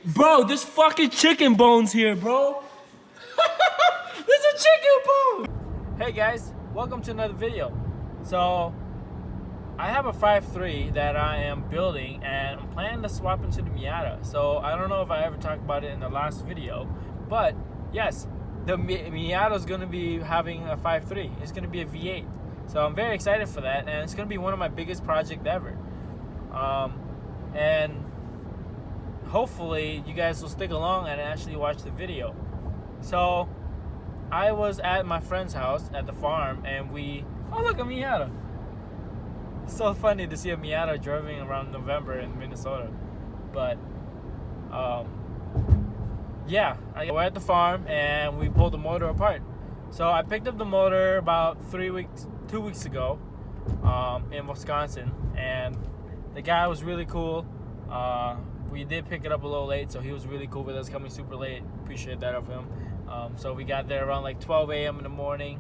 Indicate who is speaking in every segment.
Speaker 1: Bro, there's fucking chicken bones here, bro. There's a chicken bone. Hey guys, welcome to another video. So, I have a 5.3 that I am building, and I'm planning to swap into the Miata. So, I don't know if I ever talked about it in the last video, but yes, the Miata is going to be having a 5.3. It's going to be a V8. So, I'm very excited for that, and it's going to be one of my biggest projects ever. And hopefully you guys will stick along and actually watch the video. So I was at my friend's house at the farm, and oh look, a Miata. It's so funny to see a Miata driving around November in Minnesota. But yeah, we're at the farm and we pulled the motor apart. So I picked up the motor about 2 weeks ago in Wisconsin, and the guy was really cool. We did pick it up a little late, so he was really cool with us coming super late. Appreciate that of him. So we got there around like 12 a.m. in the morning,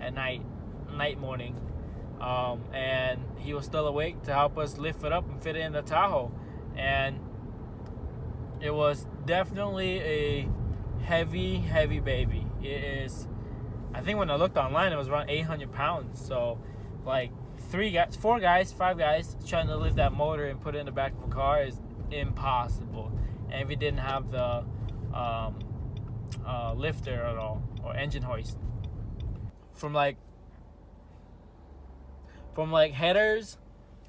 Speaker 1: at night morning. And he was still awake to help us lift it up and fit it in the Tahoe. And it was definitely a heavy baby. It is, I think when I looked online, it was around 800 pounds. So like 5 guys trying to lift that motor and put it in the back of a car is impossible. And if we didn't have the lifter at all, or engine hoist, from like headers,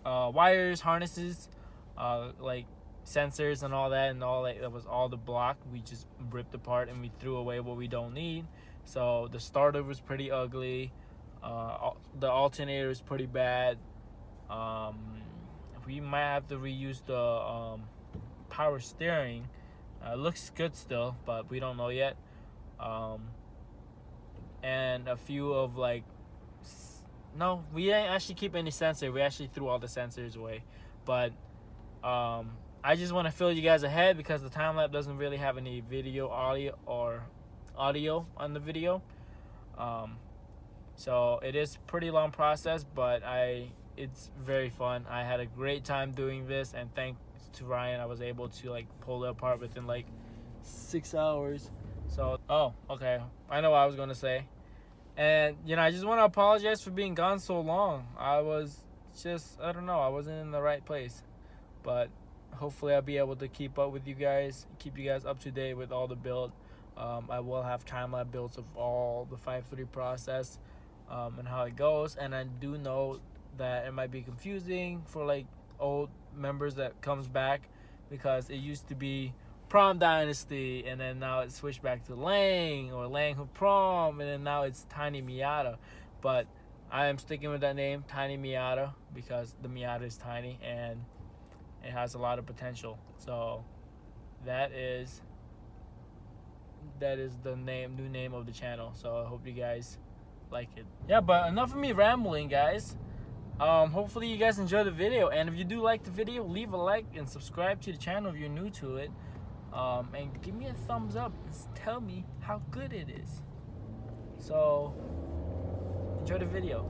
Speaker 1: wires, harnesses, like sensors and all that, that was all the block. We just ripped apart and we threw away what we don't need. So the starter was pretty ugly. The alternator is pretty bad. We might have to reuse the power steering. Looks good still, but we don't know yet. And a few of no, we didn't actually keep any sensor. We actually threw all the sensors away. But I just want to fill you guys ahead because the time lapse doesn't really have any video, audio on the video. So it is a pretty long process, but it's very fun. I had a great time doing this, and thanks to Ryan, I was able to pull it apart within 6 hours. So, okay, I know what I was gonna say. And I just want to apologize for being gone so long. I don't know, I wasn't in the right place. But hopefully I'll be able to keep up with you guys, keep you guys up to date with all the build. I will have time-lapse builds of all the 5.3 process and how it goes. And I do know that it might be confusing for old members that comes back, because it used to be Prom Dynasty, and then now it's switched back to Lang, or Lang Who Prom, and then now it's Tiny Miata. But I am sticking with that name, Tiny Miata, because the Miata is tiny and it has a lot of potential. So that is the new name of the channel. So I hope you guys like it. Yeah, but enough of me rambling, guys. Hopefully you guys enjoy the video, and if you do like the video, leave a like and subscribe to the channel if you're new to it. And give me a thumbs up and tell me how good it is. So enjoy the video.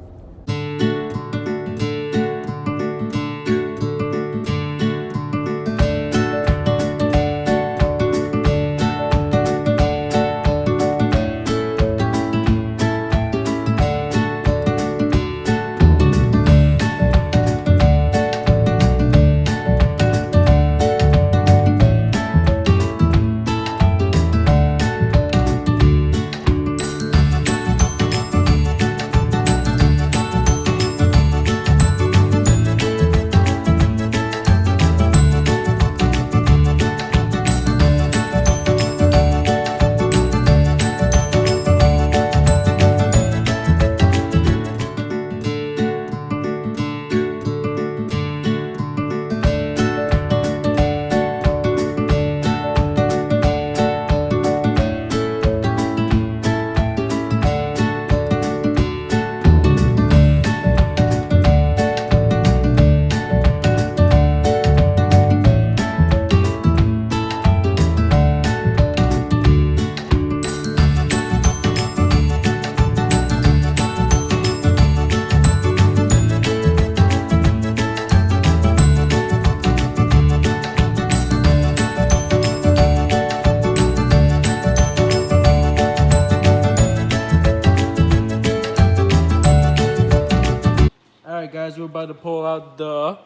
Speaker 2: guys, we're about to pull out the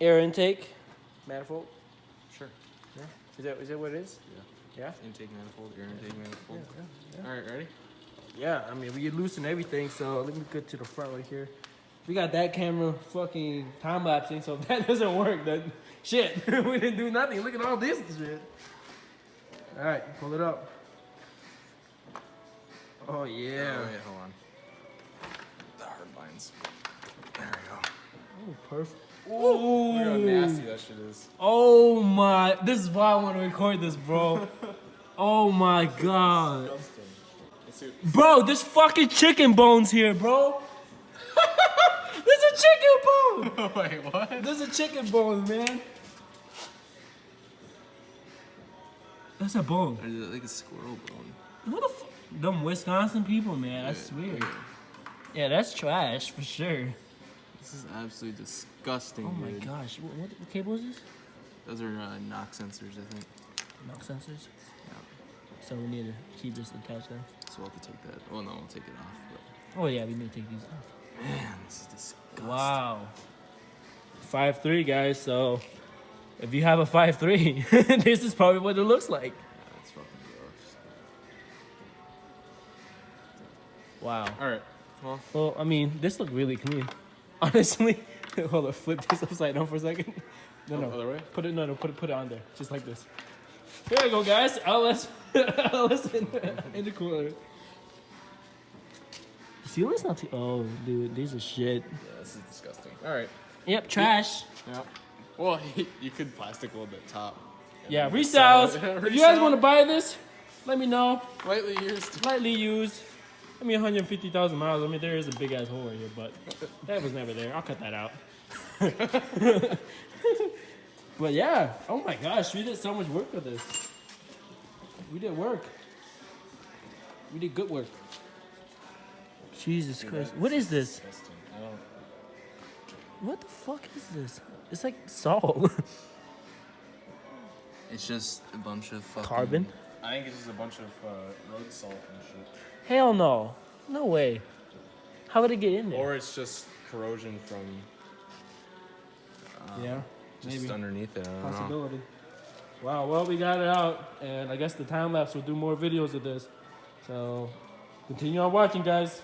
Speaker 2: air intake manifold.
Speaker 3: Sure.
Speaker 2: Yeah. Is that what it is?
Speaker 3: Yeah.
Speaker 2: Yeah.
Speaker 3: Intake manifold, air intake manifold.
Speaker 2: Yeah.
Speaker 3: All right, ready?
Speaker 2: Yeah, I mean, we loosen everything, so let me get to the front right here. We got that camera fucking time-lapsing, so if that doesn't work, then shit, we didn't do nothing. Look at all this shit. All right, pull it up. Oh, yeah.
Speaker 3: Oh, wait, hold on. The hard lines. There we go.
Speaker 2: Oh, perfect.
Speaker 3: Look how nasty that shit is.
Speaker 2: Oh, my. This is why I want to record this, bro. Oh, my God.
Speaker 3: Disgusting. Let's see.
Speaker 2: Bro, there's fucking chicken bones here, bro. There's a chicken bone.
Speaker 3: Wait, what?
Speaker 2: There's a chicken bone, man. That's a bone.
Speaker 3: Or is it like a squirrel bone?
Speaker 2: What the fuck? Them Wisconsin people, man. I swear. Yeah, that's trash for sure.
Speaker 3: This is absolutely disgusting,
Speaker 2: Oh my
Speaker 3: dude.
Speaker 2: gosh. What cable is this?
Speaker 3: Those are knock sensors, I think.
Speaker 2: Knock sensors?
Speaker 3: Yeah.
Speaker 2: So we need to keep this attached there.
Speaker 3: So we'll have to take that. Well, no, we'll take it off. But
Speaker 2: Oh yeah, we need to take these off.
Speaker 3: man, this is disgusting.
Speaker 2: Wow. 5'3", guys, so if you have a 5'3", this is probably what it looks like.
Speaker 3: Yeah, that's fucking gross.
Speaker 2: Wow.
Speaker 3: All right.
Speaker 2: Well, I mean, this looked really clean. Honestly. Hold on, flip this upside down for a second. No.
Speaker 3: Other way?
Speaker 2: Put it it on there. Just like this. Here we go, guys. LS in the corner. The ceiling's not too. Oh, dude, these are shit.
Speaker 3: Yeah, this is disgusting. All right.
Speaker 2: Yep, trash.
Speaker 3: Yeah. Well, you could plastic weld the top.
Speaker 2: Yeah,
Speaker 3: And
Speaker 2: resells.
Speaker 3: resell it.
Speaker 2: If you guys want to buy this, let me know.
Speaker 3: Lightly used.
Speaker 2: Lightly used. I mean, 150,000 miles. I mean, there is a big ass hole right here, but that was never there. I'll cut that out. But yeah, oh my gosh, we did so much work with this. We did work. We did good work. Jesus Christ. What is this?
Speaker 3: Disgusting. I don't.
Speaker 2: What the fuck is this? It's like salt.
Speaker 3: It's just a bunch of fucking...
Speaker 2: Carbon?
Speaker 3: I think it's just a bunch of road salt and shit.
Speaker 2: Hell no. No way. How would it get in there?
Speaker 3: Or it's just corrosion from
Speaker 2: Yeah,
Speaker 3: just
Speaker 2: maybe.
Speaker 3: underneath it. I don't know.
Speaker 2: Possibility. Wow, well, we got it out, and I guess the time lapse will do more videos of this. So, continue on watching, guys.